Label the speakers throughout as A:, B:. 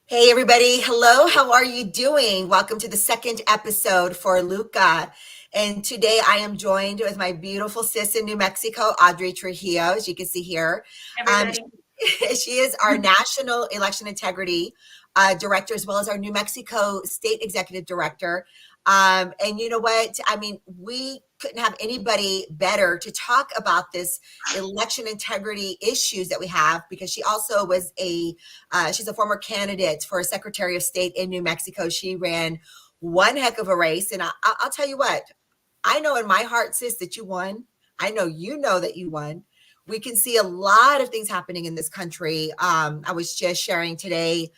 A: Hey everybody, hello, how are you doing? Welcome to the second episode for Luca. And today I am joined with my beautiful sis in New Mexico, Audrey Trujillo, as you can see here. Um,
B: Everybody.
A: she is our National Election Integrity Director, as well as our New Mexico State Executive Director. And you know what? I mean, we couldn't have anybody better to talk about this election integrity issues that we have because she also was she's a former candidate for Secretary of State in New Mexico. She ran one heck of a race. And I'll tell you what, I know in my heart, sis, that you won. I know you know that you won. We can see a lot of things happening in this country. I was just sharing today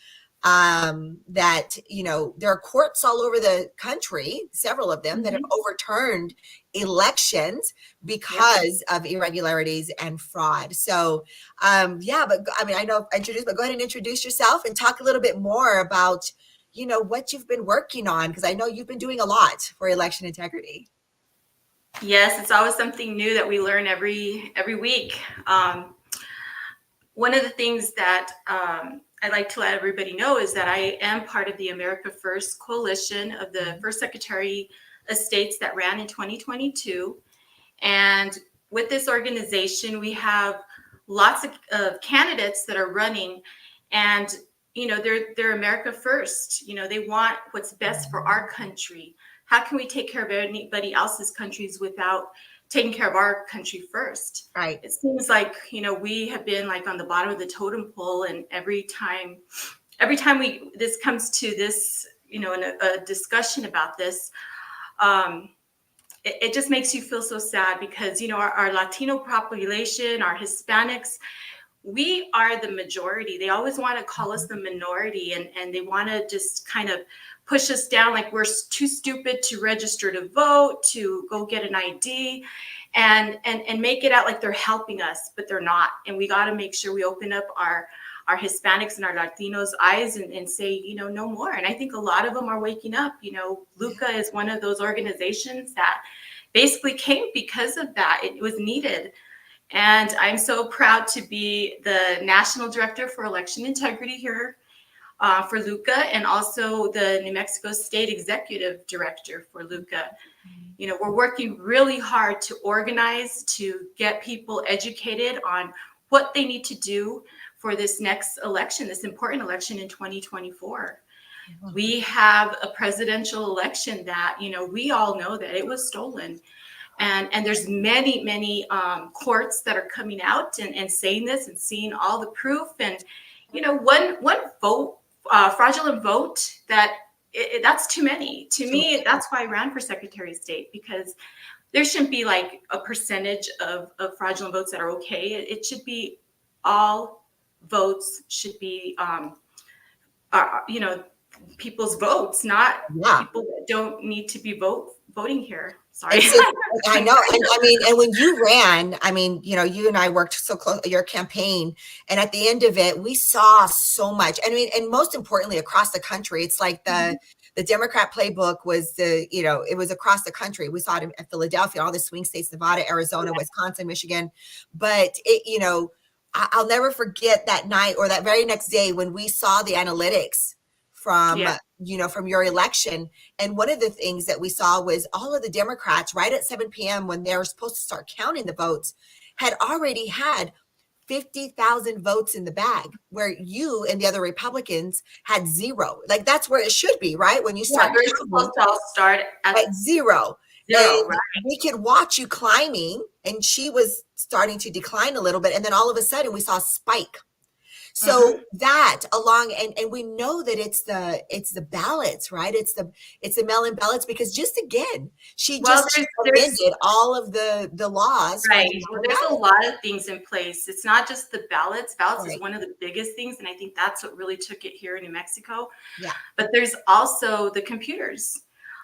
A: that, there are courts all over the country, several of them, that have
B: Hmm.
A: overturned elections
B: Yep.
A: because of irregularities and fraud. So, yeah, but I mean, I know I introduced, but go ahead and introduce yourself and talk a little bit more about, what you've been working on, because I know you've been doing a lot for election integrity.
B: Yes, it's always something new that we learn every week. One of the things that I'd like to let everybody know is that I am part of the America First coalition of the first Secretary of States that ran in 2022. And with this organization, we have lots of candidates that are running, and they're America first. They want what's best for our country. How can we take care of anybody else's countries without taking care of our country first?
A: Right.
B: It seems like we have been like on the bottom of the totem pole, and every time we this comes to this, in a discussion about this, um, it just makes you feel so sad because our Latino population, our Hispanics, we are the majority. They always want to call us the minority, and they want to just kind of push us down like we're too stupid to register to vote, to go get an ID, and make it out like they're helping us, but they're not. And we got to make sure we open up our Hispanics and our Latinos eyes, and say, no more. And I think a lot of them are waking up. Luca is one of those organizations that basically came because of that. It was needed. And I'm so proud to be the National Director for Election Integrity here for Luca, and also the New Mexico State Executive Director for Luca. We're working really hard to organize, to get people educated on what they need to do for this next election, this important election in 2024. We have a presidential election that, we all know that it was stolen. And there's many courts that are coming out and saying this and seeing all the proof. And one vote, fraudulent vote, that's too many. To me, that's why I ran for Secretary of State, because there shouldn't be like a percentage of fraudulent votes that are okay. It should be all votes should be people's votes, not
A: Yeah.
B: people that don't need to be voting here. Sorry.
A: It's I know, and I mean, and when you ran, I mean, you and I worked so close your campaign, and at the end of it, we saw so much. I mean, and most importantly, across the country, it's like the Democrat playbook was it was across the country. We saw it in Philadelphia, all the swing states, Nevada, Arizona, Wisconsin, Michigan, but I'll never forget that night or that very next day when we saw the analytics from
B: Yeah.
A: from your election. And one of the things that we saw was all of the Democrats right at 7 p.m. when they were supposed to start counting the votes had already had 50,000 votes in the bag, where you and the other Republicans had zero. Like that's where it should be, right? When you
B: Yeah,
A: start
B: they're
A: counting
B: supposed to all start at
A: at zero.
B: zero,
A: And
B: right?
A: we could watch you climbing, and she was starting to decline a little bit. And then all of a sudden we saw a spike. So
B: Hmm.
A: that along, and we know that it's the ballots, right? It's the mail-in ballots, because just again, she
B: Well,
A: just
B: there's
A: amended all of the laws for
B: right.
A: the
B: Well,
A: mail-in
B: there's a
A: ballot.
B: lot of things in place. It's not just the ballots. Ballots is
A: Right.
B: one of the biggest things, and I think that's what really took it here in New Mexico.
A: Yeah.
B: But there's also the computers.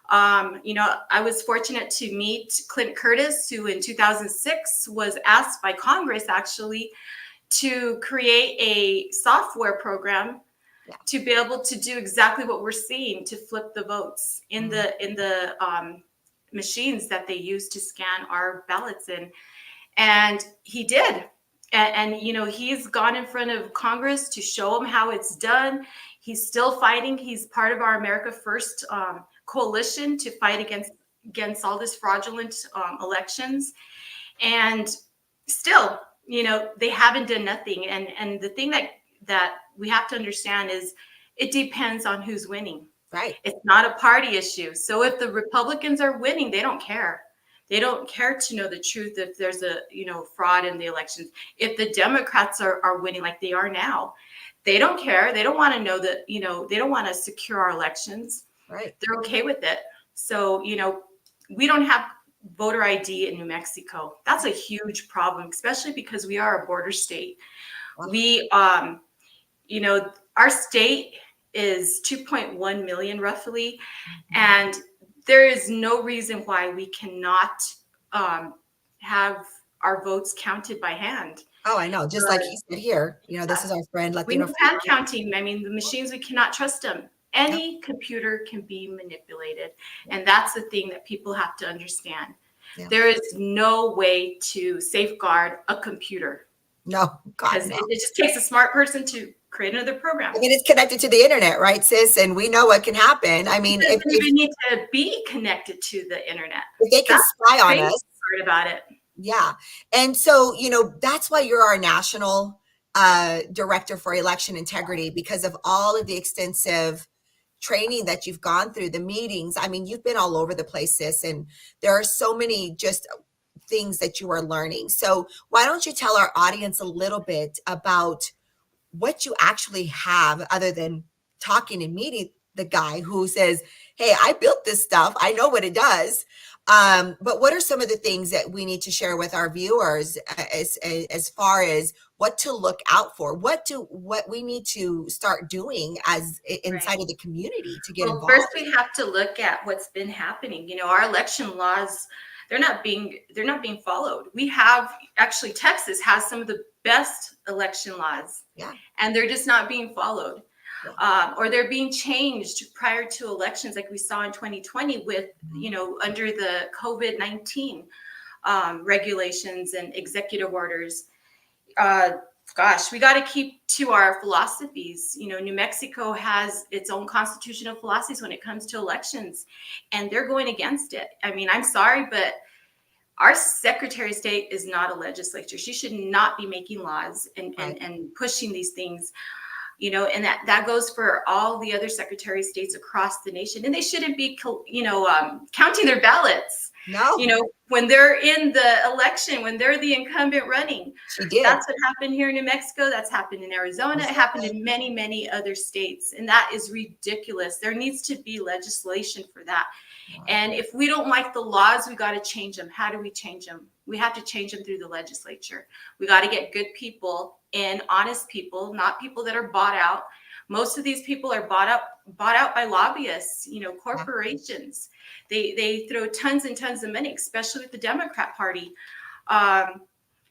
B: I was fortunate to meet Clint Curtis, who in 2006 was asked by Congress actually to create a software program
A: Yeah.
B: to be able to do exactly what we're seeing, to flip the votes in
A: Mm.
B: the machines that they use to scan our ballots in. And he did. And he's gone in front of Congress to show them how it's done. He's still fighting. He's part of our America First coalition to fight against all this fraudulent elections. And still, they haven't done nothing. And the thing that we have to understand is it depends on who's winning.
A: Right.
B: It's not a party issue. So if the Republicans are winning, they don't care. They don't care to know the truth if there's a fraud in the elections. If the Democrats are winning like they are now, they don't care. They don't want to know that, they don't want to secure our elections.
A: Right.
B: They're okay with it. So, we don't have voter ID in New Mexico. That's a huge problem, especially because we are a border state.
A: Wow.
B: We, our state is 2.1 million roughly, and there is no reason why we cannot have our votes counted by hand.
A: Oh, I know. Just like he said here, this is our friend.
B: We have hand counting. I mean, the machines, we cannot trust them. Any computer can be manipulated. And that's the thing that people have to understand. Yeah. There is no way to safeguard a computer.
A: No,
B: because it just takes a smart person to create another program.
A: I mean, it's connected to the internet, right, sis? And we know what can happen. I mean,
B: if we need to be connected to the internet,
A: if they can spy on us.
B: About it.
A: Yeah. And so, that's why you're our national director for election integrity, because of all of the extensive training that you've gone through, the meetings. I mean, you've been all over the place, sis, and there are so many just things that you are learning. So why don't you tell our audience a little bit about what you actually have, other than talking and meeting the guy who says, hey, I built this stuff, I know what it does. But what are some of the things that we need to share with our viewers as far as what to look out for, what we need to start doing as inside of the community to get involved?
B: First, we have to look at what's been happening. Our election laws, they're not being followed. We have, actually, Texas has some of the best election laws.
A: Yeah. And
B: they're just not being followed. Yeah. Or they're being changed prior to elections, like we saw in 2020 with, under the COVID-19 regulations and executive orders. We got to keep to our philosophies. New Mexico has its own constitutional philosophies when it comes to elections, and they're going against it. I mean, I'm sorry, but our Secretary of State is not a legislature. She should not be making laws and pushing these things. And that goes for all the other Secretary of States across the nation. And they shouldn't be, counting their ballots.
A: No.
B: When they're in the election, when they're the incumbent running.
A: She did.
B: That's what happened here in New Mexico. That's happened in Arizona. It happened in many, many other states. And that is ridiculous. There needs to be legislation for that. Wow. And if we don't like the laws, we got to change them. How do we change them? We have to change them through the legislature. We got to get good people in, honest people, not people that are bought out. Most of these people are bought out by lobbyists, corporations. They throw tons and tons of money, especially with the Democrat Party.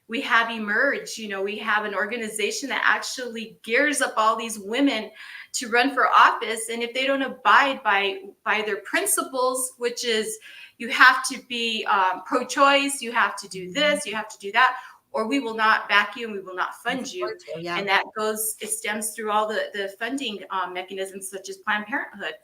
B: We have Emerge, we have an organization that actually gears up all these women to run for office. And if they don't abide by their principles, which is you have to be pro-choice, you have to do this, you have to do that, or we will not back you and we will not fund you. Yeah. And it stems through all the funding mechanisms such as Planned Parenthood.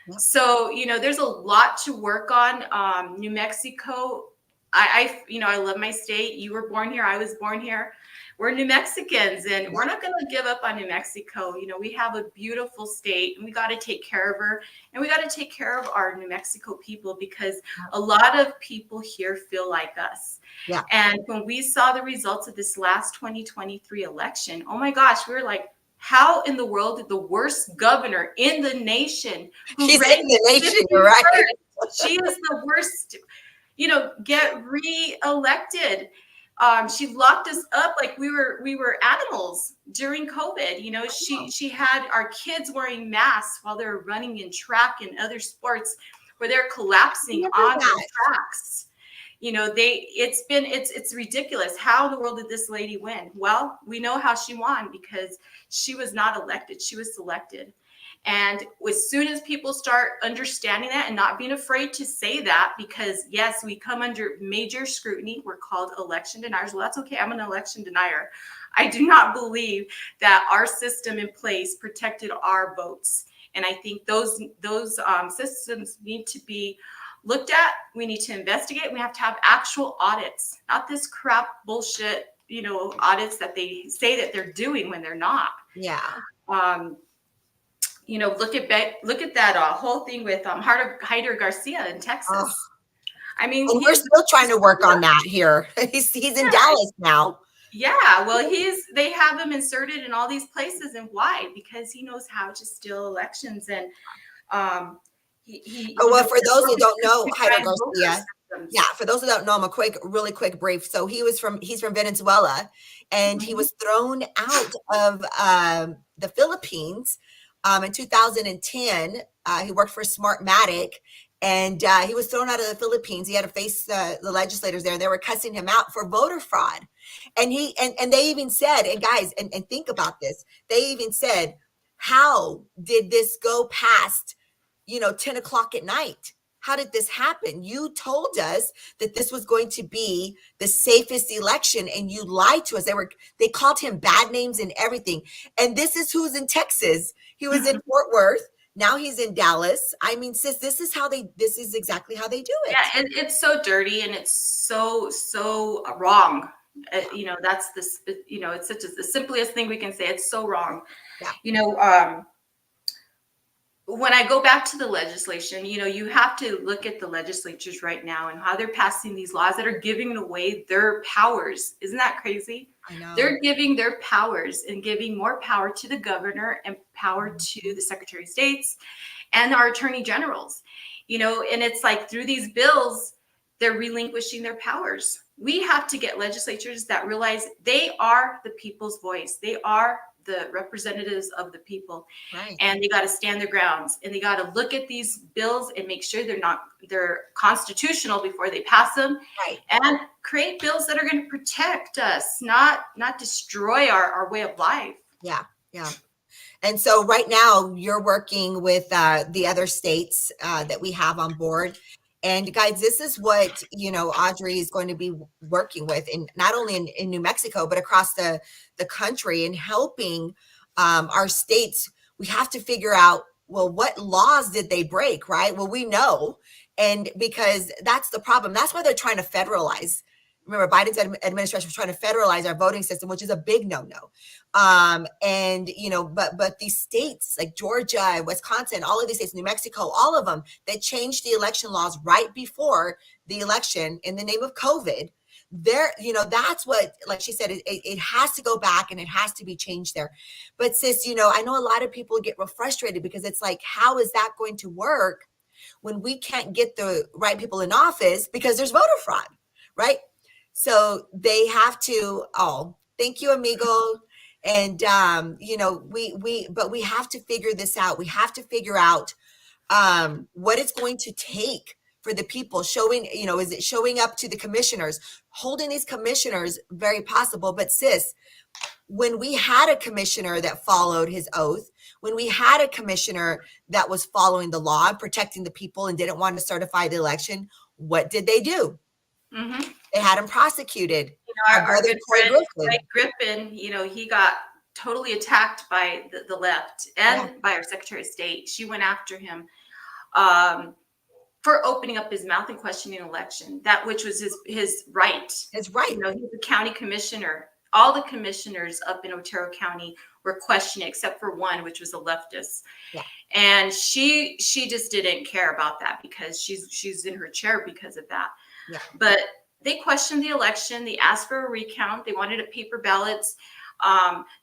B: Yeah. So, there's a lot to work on. New Mexico, I love my state. You were born here. I was born here. We're New Mexicans, and we're not going to give up on New Mexico. We have a beautiful state, and we got to take care of her, and we got to take care of our New Mexico people, because a lot of people here feel like us. Yeah. And when we saw the results of this last 2023 election, oh my gosh, we were like, how in the world did the worst governor in the nation,
A: she's in the nation, you're right.
B: She is the worst, get re-elected. She locked us up like we were animals during COVID. She had our kids wearing masks while they're running in track and other sports where they're collapsing on the tracks. It's ridiculous. How in the world did this lady win? Well, we know how she won, because she was not elected. She was selected. And as soon as people start understanding that and not being afraid to say that, because yes, we come under major scrutiny. We're called election deniers. Well, that's okay. I'm an election denier. I do not believe that our system in place protected our votes. And I think those systems need to be looked at. We need to investigate. We have to have actual audits, not this crap bullshit, audits that they say that they're doing when they're not.
A: Yeah.
B: Look at that whole thing with Hyder Garcia in Texas.
A: Oh.
B: I mean,
A: and we're still trying to work on that here. He's in Dallas now.
B: Yeah, well, they have him inserted in all these places, and why? Because he knows how to steal elections, and
A: for those who don't know, Hyder Garcia. Yeah, for those who don't know him, really quick brief. So he's from Venezuela, and he was thrown out of the Philippines in 2010. He worked for Smartmatic, and he was thrown out of the Philippines. He had to face the legislators there. They were cussing him out for voter fraud, and they even said, and guys, and think about this. They even said, how did this go past 10 o'clock at night? How did this happen? You told us that this was going to be the safest election, and you lied to us. They called him bad names and everything. And this is who's in Texas. He was in Fort Worth. Now he's in Dallas. I mean, sis, this is exactly how they do it.
B: Yeah, it's so dirty, and it's so wrong. That's this. It's such the simplest thing we can say. It's so wrong.
A: Yeah.
B: When I go back to the legislation, you have to look at the legislatures right now and how they're passing these laws that are giving away their powers. Isn't that crazy?
A: I know.
B: They're giving their powers and giving more power to the governor and power to the Secretary of States and our attorney generals, and it's like through these bills, they're relinquishing their powers. We have to get legislatures that realize they are the people's voice. They are the representatives of the people,
A: right.
B: And they got to stand their grounds, and they got to look at these bills and make sure they're constitutional before they pass them,
A: right.
B: And create bills that are going to protect us, not destroy our way of life.
A: Yeah. And so right now you're working with the other states that we have on board. And guys, this is what, Audrey is going to be working with, in not only in New Mexico, but across the country, and helping our states. We have to figure out, well, what laws did they break, right? Well, we know. And because that's the problem. That's why they're trying to federalize. Remember, Biden's administration was trying to federalize our voting system, which is a big no-no. But these states like Georgia, Wisconsin, all of these states, New Mexico, all of them, that changed the election laws right before the election in the name of COVID. That's what, like she said, it has to go back and it has to be changed there. But sis, I know a lot of people get real frustrated because it's like, how is that going to work when we can't get the right people in office because there's voter fraud, right? So they have to, thank you, amigo. And, but we have to figure this out. We have to figure out what it's going to take for the people showing, is it showing up to the commissioners, holding these commissioners, very possible. But sis, when we had a commissioner that followed his oath, when we had a commissioner that was following the law, protecting the people and didn't want to certify the election, what did they do?
B: Mm-hmm.
A: They had him prosecuted.
B: Our good friend Mike Griffin, he got totally attacked by the left and by our Secretary of State. She went after him for opening up his mouth and questioning an election, which was his right.
A: His right.
B: He's a county commissioner. All the commissioners up in Otero County were questioning, except for one, which was a leftist.
A: Yeah.
B: And she just didn't care about that because she's in her chair because of that.
A: Yeah.
B: But they questioned the election. They asked for a recount. They wanted paper ballots.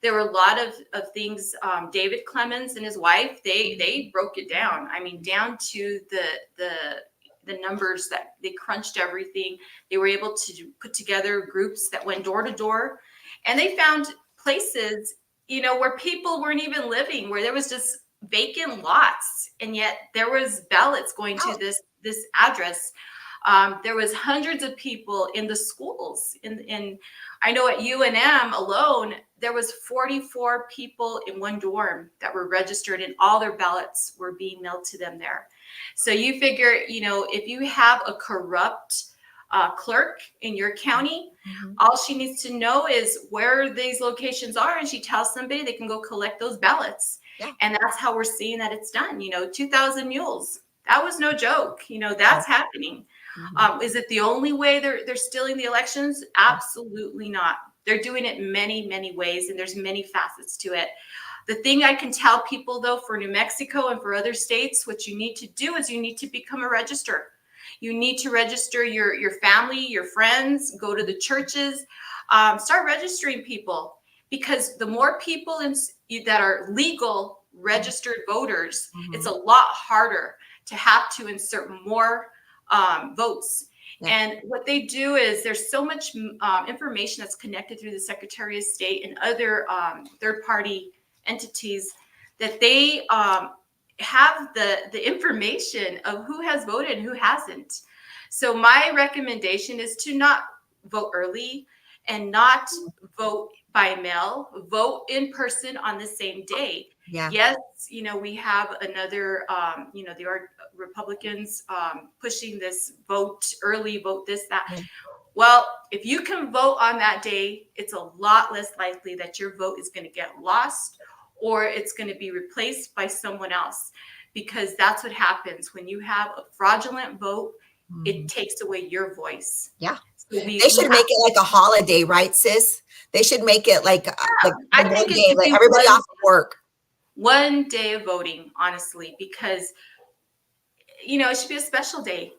B: There were a lot of things. David Clemens and his wife, they broke it down. I mean, down to the numbers that they crunched everything. They were able to put together groups that went door to door, and they found places, where people weren't even living, where there was just vacant lots, and yet there was ballots going to this address. There was hundreds of people in the schools. In I know at UNM alone, there was 44 people in one dorm that were registered, and all their ballots were being mailed to them there. So you figure, if you have a corrupt clerk in your county, all she needs to know is where these locations are, and she tells somebody they can go collect those ballots.
A: Yeah.
B: And that's how we're seeing that it's done. 2,000 mules. That was no joke. That's happening. Is it the only way they're stealing the elections? Absolutely not. They're doing it many, many ways, and there's many facets to it. The thing I can tell people, though, for New Mexico and for other states, what you need to do is you need to become a register. You need to register your family, your friends, go to the churches, start registering people, because the more people that are legal registered voters, it's a lot harder to have to insert more votes. Yeah. And what they do is there's so much information that's connected through the Secretary of State and other third-party entities that they have the information of who has voted and who hasn't. So my recommendation is to not vote early and not vote by mail, vote in person on the same day. Yeah. Yes, we have another, the Republicans pushing this vote early, vote this, that. Yeah. Well, if you can vote on that day, it's a lot less likely that your vote is going to get lost or it's going to be replaced by someone else, because that's what happens when you have a fraudulent vote. It takes away your voice. Yeah. So they
A: should make it like a holiday, right, sis? They should make it like
B: I think it should be
A: everybody off work.
B: One day of voting, honestly, because it should be a special day.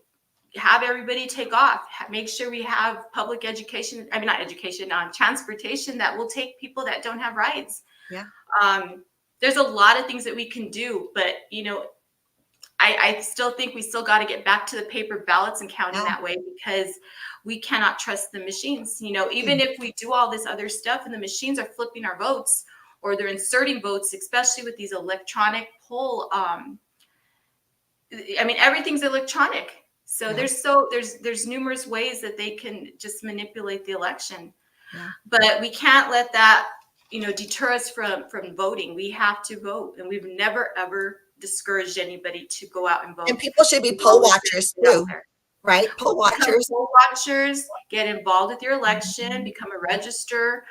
B: Have everybody take off. Make sure we have public education. I mean, not education, transportation that will take people that don't have rides. Yeah. There's a lot of things that we can do, but I still think we still got to get back to the paper ballots and counting that way, because we cannot trust the machines. Even if we do all this other stuff and the machines are flipping our votes or they're inserting votes, especially with these electronic poll. Everything's electronic. So there's numerous ways that they can just manipulate the election. Yeah. But we can't let that, deter us from voting. We have to vote, and we've never ever discouraged anybody to go out and vote.
A: And people should be poll watchers too, right? Poll watchers.
B: Poll watchers, get involved with your election, become a register.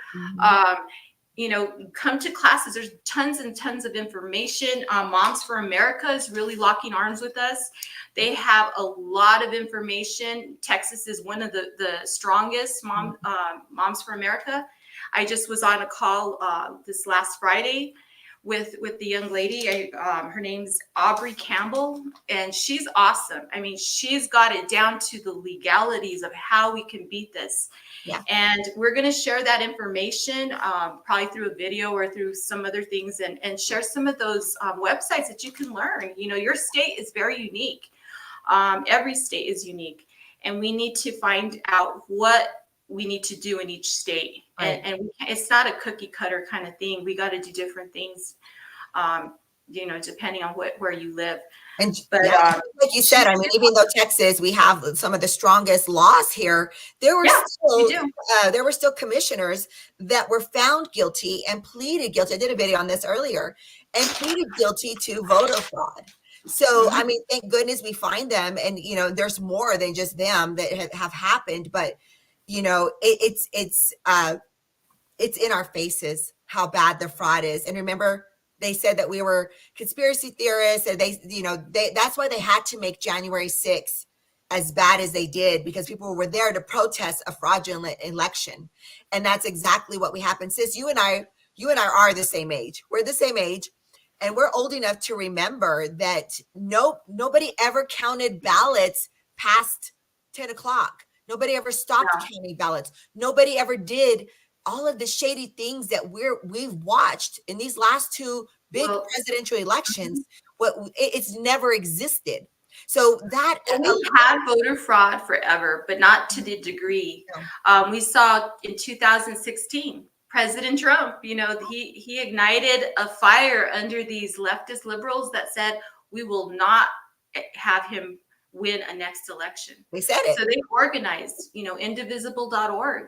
B: Come to classes. There's tons and tons of information. Moms for America is really locking arms with us. They have a lot of information. Texas is one of the strongest Moms for America. I just was on a call this last Friday with the young lady. Her name's Audrey Campbell, and she's awesome. She's got it down to the legalities of how we can beat this. Yeah. And we're going to share that information probably through a video or through some other things, and share some of those websites that you can learn. Your state is very unique. Every state is unique, and we need to find out what we need to do in each state. Right. And it's not a cookie cutter kind of thing. We got to do different things, depending on where you live.
A: And like you said, even though Texas, we have some of the strongest laws here, there were still commissioners that were found guilty and pleaded guilty. I did a video on this earlier, and pleaded guilty to voter fraud. So, thank goodness we find them, and there's more than just them that have happened, but it's in our faces how bad the fraud is. And remember, they said that we were conspiracy theorists, and that's why they had to make January 6th as bad as they did, because people were there to protest a fraudulent election. And that's exactly what happened. Sis, you and I are the same age. We're the same age, and we're old enough to remember that nobody ever counted ballots past 10 o'clock. Nobody ever stopped counting ballots. Nobody ever did all of the shady things that we've watched in these last two big presidential elections. It's never existed. So that
B: we had voter fraud forever, but not to the degree we saw in 2016. President Trump, he ignited a fire under these leftist liberals that said we will not have him win a next election.
A: They said
B: So
A: it.
B: they organized, indivisible.org.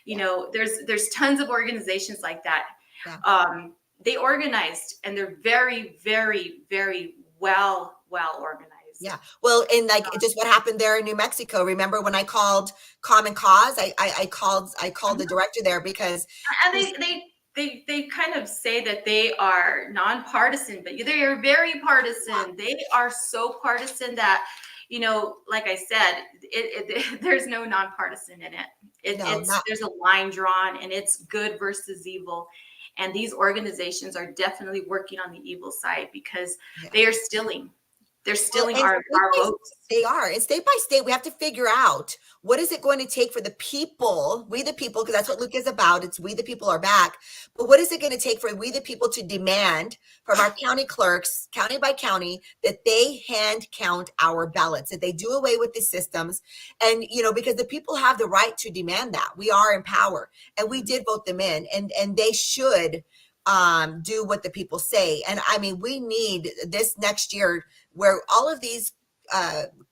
B: There's tons of organizations like that.
A: Yeah.
B: They organized, and they're very, very, very well organized.
A: Yeah. Well, and like just what happened there in New Mexico. Remember when I called Common Cause? I called the director there because
B: And they kind of say that they are nonpartisan, but they are very partisan. They are so partisan that, like I said, there's no nonpartisan in it.
A: no, not
B: There's a line drawn, and it's good versus evil. And these organizations are definitely working on the evil side because
A: yeah.
B: they are stealing. They're
A: Well,
B: stealing
A: and
B: our votes.
A: they are. And state by state, we have to figure out what is it going to take for the people, we the people, because that's what Luke is about. It's we the people are back. But what is it going to take for we the people to demand from our county clerks, county by county, that they hand count our ballots, that they do away with the systems? And, because the people have the right to demand that. We are in power, and we did vote them in, and they should do what the people say. And I mean, we need this next year where all of these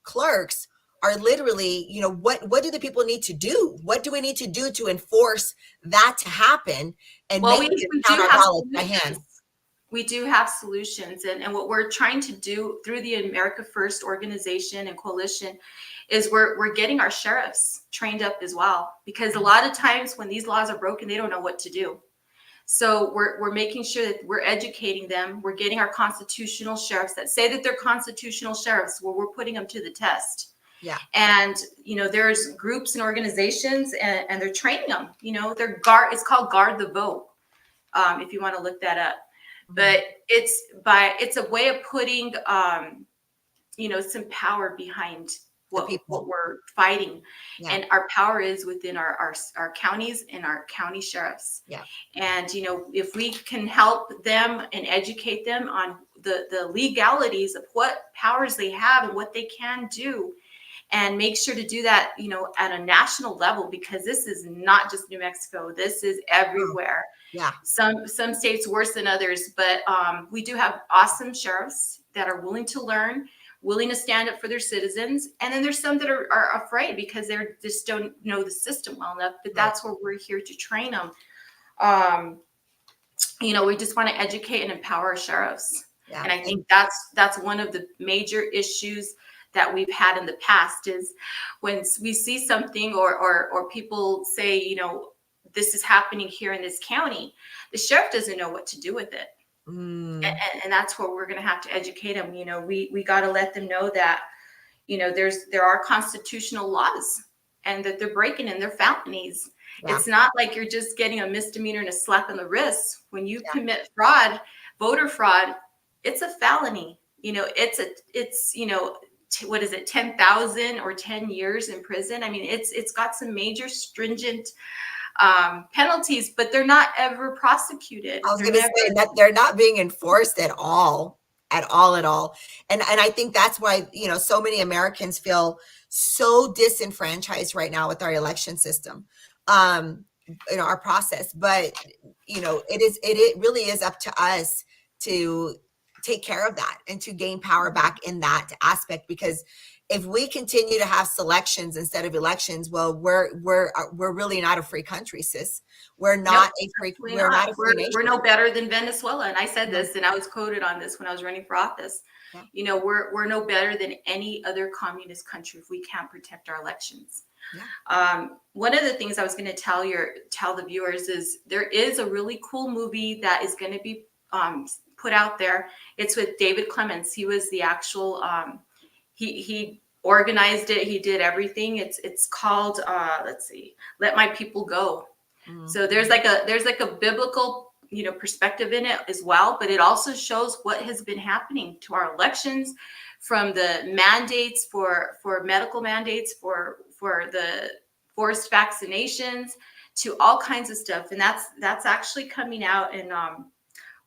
A: clerks are literally, what do the people need to do? What do we need to do to enforce that to happen and
B: Well,
A: make
B: we
A: them
B: do
A: count our
B: have
A: ballots by hand?
B: solutions. We do have solutions. And what we're trying to do through the America First organization and coalition is we're getting our sheriffs trained up as well, because a lot of times when these laws are broken, they don't know what to do. So we're making sure that we're educating them. We're getting our constitutional sheriffs that say that they're constitutional sheriffs, where we're putting them to the test.
A: Yeah.
B: And, there's groups and organizations, and they're training them. It's called Guard the Vote, if you want to look that up. But it's a way of putting, some power behind what we're fighting.
A: Yeah.
B: And our power is within our counties and our county sheriffs.
A: Yeah.
B: And, if we can help them and educate them on the legalities of what powers they have and what they can do, and make sure to do that, at a national level, because this is not just New Mexico. This is everywhere.
A: Yeah.
B: Some states worse than others, but we do have awesome sheriffs that are willing to learn, willing to stand up for their citizens. And then there's some that are afraid because they just don't know the system well enough, but that's where we're here to train them. We just want to educate and empower our sheriffs. Yeah. And I think that's one of the major issues that we've had in the past, is when we see something or people say, this is happening here in this county, the sheriff doesn't know what to do with it. And that's where we're going to have to educate them. We got to let them know that, there are constitutional laws, and that they're breaking, and they're felonies. Yeah. It's not like you're just getting a misdemeanor and a slap on the wrist. When you commit fraud, voter fraud, it's a felony. What is it, 10,000 or 10 years in prison? I mean, it's got some major stringent penalties, but they're not ever prosecuted.
A: I was going to say that they're not being enforced at all. And I think that's why, so many Americans feel so disenfranchised right now with our election system, our process. But, it really is up to us to take care of that and to gain power back in that aspect, because if we continue to have selections instead of elections, well, we're really not a free country, sis. We're not a free nation.
B: We're no better than Venezuela. And I said this, and I was quoted on this when I was running for office. Yeah. We're no better than any other communist country if we can't protect our elections. Yeah. One of the things I was going to tell the viewers is there is a really cool movie that is going to be put out there. It's with David Clements. He was the actual he organized it. He did everything. It's called Let My People Go. Mm-hmm. So there's like a biblical perspective in it as well, but it also shows what has been happening to our elections, from the mandates for medical mandates for the forced vaccinations to all kinds of stuff. And that's actually coming out, and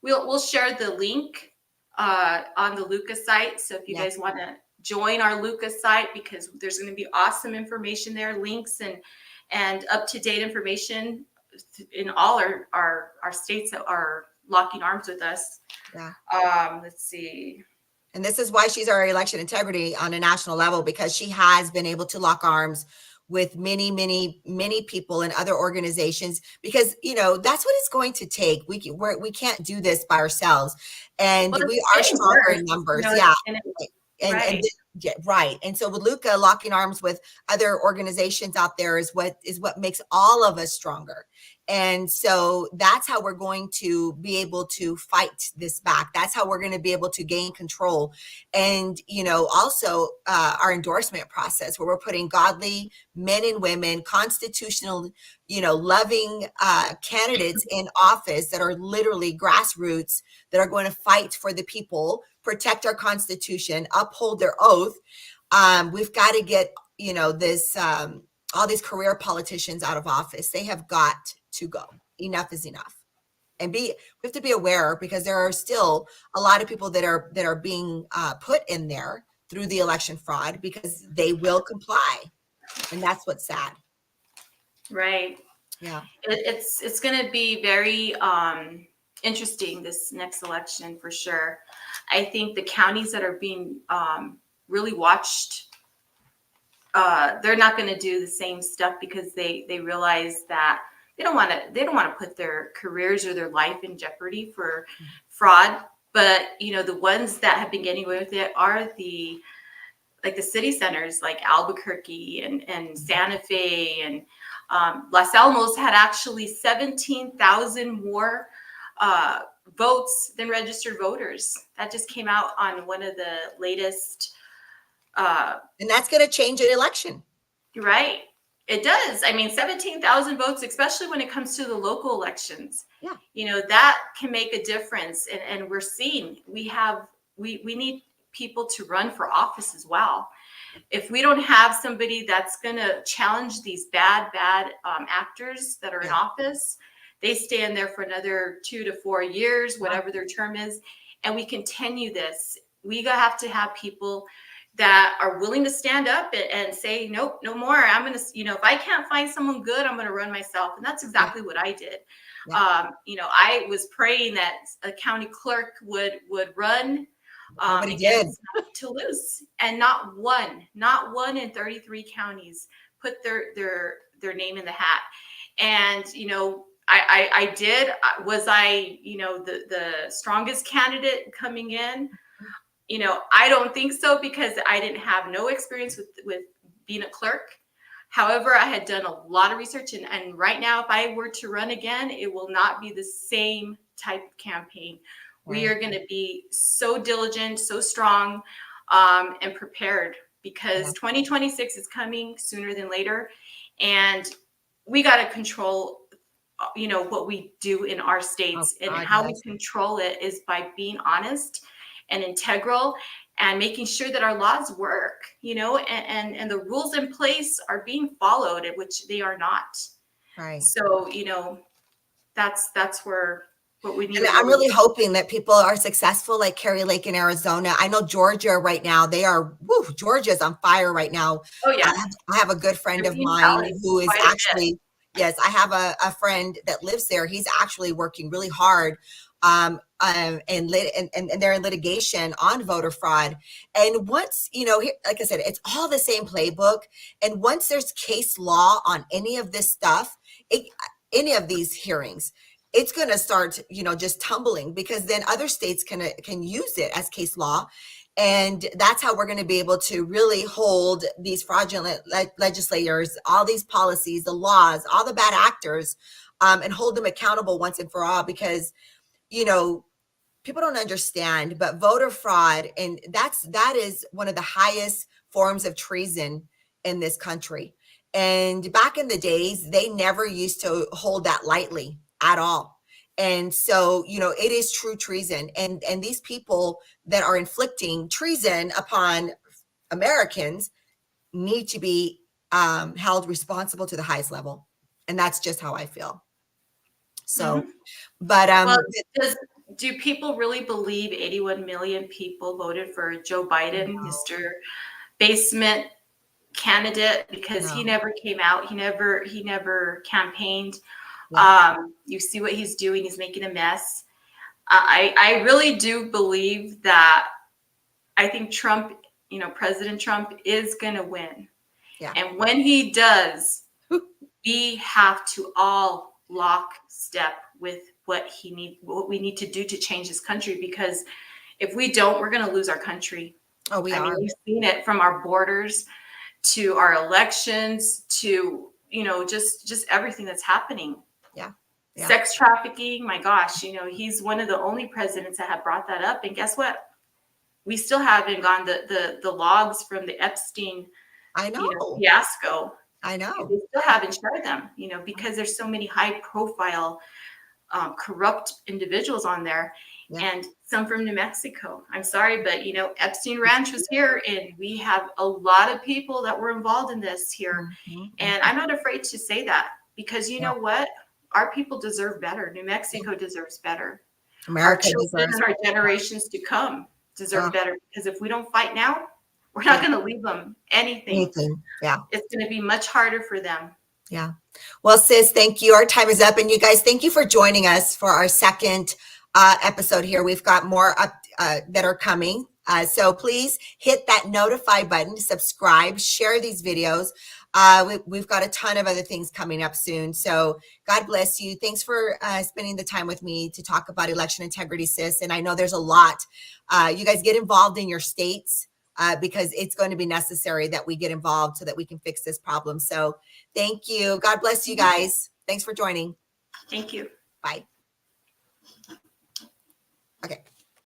B: we'll share the link on the Lucas site. So if you guys want to join our Lucas site, because there's going to be awesome information there, links and up-to-date information in all our states that are locking arms with us. Yeah. Let's see.
A: And this is why she's our election integrity on a national level, because she has been able to lock arms with many, many, many people and other organizations, because, you know, that's what it's going to take. We can't do this by ourselves, and
B: Well,
A: we
B: it's
A: are
B: getting
A: stronger
B: worse,
A: in
B: you
A: numbers.
B: know,
A: Yeah. And
B: right.
A: yeah, right. And so with Luca locking arms with other organizations out there is what makes all of us stronger. And so that's how we're going to be able to fight this back. That's how we're going to be able to gain control. And, you know, also our endorsement process, where we're putting godly men and women, constitutional, you know, loving candidates in office that are literally grassroots, that are going to fight for the people, protect our Constitution, uphold their oath. We've got to get, you know, this all these career politicians out of office. They have got to go. Enough is enough. And we have to be aware, because there are still a lot of people that are being put in there through the election fraud, because they will comply, and that's what's sad.
B: Right.
A: Yeah.
B: It's going to be very interesting this next election for sure. I think the counties that are being really watched, they're not going to do the same stuff, because they realize that they don't want to put their careers or their life in jeopardy for fraud. But you know, the ones that have been getting away with it are the city centers, like Albuquerque and Santa Fe, and Los Alamos had actually 17,000 more votes than registered voters. That just came out on one of the latest.
A: And that's going to change an election.
B: Right. It does. I mean, 17,000 votes, especially when it comes to the local elections.
A: Yeah.
B: You know, that can make a difference. And we're seeing we need people to run for office as well. If we don't have somebody that's going to challenge these bad actors that are in office, they stay in there for another 2 to 4 years, whatever their term is, and we continue this. We have to have people that are willing to stand up and say, nope, no more. I'm going to, you know, if I can't find someone good, I'm going to run myself. And that's exactly what I did. You know, I was praying that a county clerk would run against Toulouse, and not one in 33 counties put their name in the hat. And, you know, I did. Was I, you know, the strongest candidate coming in? You know, I don't think so, because I didn't have no experience with being a clerk. However, I had done a lot of research, and right now, if I were to run again, it will not be the same type of campaign. Right. We are going to be so diligent, so strong, and prepared, because 2026 is coming sooner than later, and we got to control, you know, what we do in our states. And how we control it is by being honest and integral, and making sure that our laws work, you know, and the rules in place are being followed, which they are not. Right. So, you know, that's where what we need.
A: And I'm really hoping that people are successful, like Carrie Lake in Arizona. I know Georgia right now, Georgia's on fire right now.
B: Oh yeah.
A: I have a good friend of mine who is actually, yes, I have a friend that lives there. He's actually working really hard. And they're in litigation on voter fraud. And once, you know, like I said, it's all the same playbook. And once there's case law on any of this stuff, any of these hearings, it's going to start, you know, just tumbling, because then other states can use it as case law. And that's how we're going to be able to really hold these fraudulent legislators, all these policies, the laws, all the bad actors, and hold them accountable once and for all. Because, you know, people don't understand, but voter fraud, and that is one of the highest forms of treason in this country. And back in the days, they never used to hold that lightly at all. And so, you know, it is true treason. And these people that are inflicting treason upon Americans need to be held responsible to the highest level. And that's just how I feel. So, but
B: well, do people really believe 81 million people voted for Joe Biden, Mr. Basement candidate? Because he never came out. He never campaigned. You see what he's doing. He's making a mess. I really do believe that I think Trump, President Trump is going to win.
A: Yeah.
B: And when he does, we have to all lockstep with what we need to do to change this country, because if we don't, we're going to lose our country.
A: Oh, we are.
B: We've seen it from our borders to our elections to, just everything that's happening.
A: Yeah.
B: Sex trafficking, my gosh, he's one of the only presidents that have brought that up. And guess what? We still haven't gone the logs from the Epstein fiasco.
A: I know.
B: We still haven't shared them, because there's so many high profile corrupt individuals on there, and some from New Mexico. I'm sorry, but Epstein Ranch was here, and we have a lot of people that were involved in this here. And I'm not afraid to say that, because you know what? Our people deserve better. New Mexico deserves better.
A: America
B: our children
A: deserves
B: and our generations to come deserve better, because if we don't fight now, we're not going to leave them anything.
A: Yeah.
B: It's going to be much harder for them.
A: Yeah. Well, sis, thank you. Our time is up. And you guys, thank you for joining us for our second episode here. We've got more up that are coming. So please hit that notify button, subscribe, share these videos. We've got a ton of other things coming up soon. So God bless you. Thanks for spending the time with me to talk about election integrity, sis. And I know there's a lot. You guys get involved in your states because it's going to be necessary that we get involved so that we can fix this problem. So thank you. God bless you guys. Thanks for joining.
B: Thank you.
A: Bye. Okay.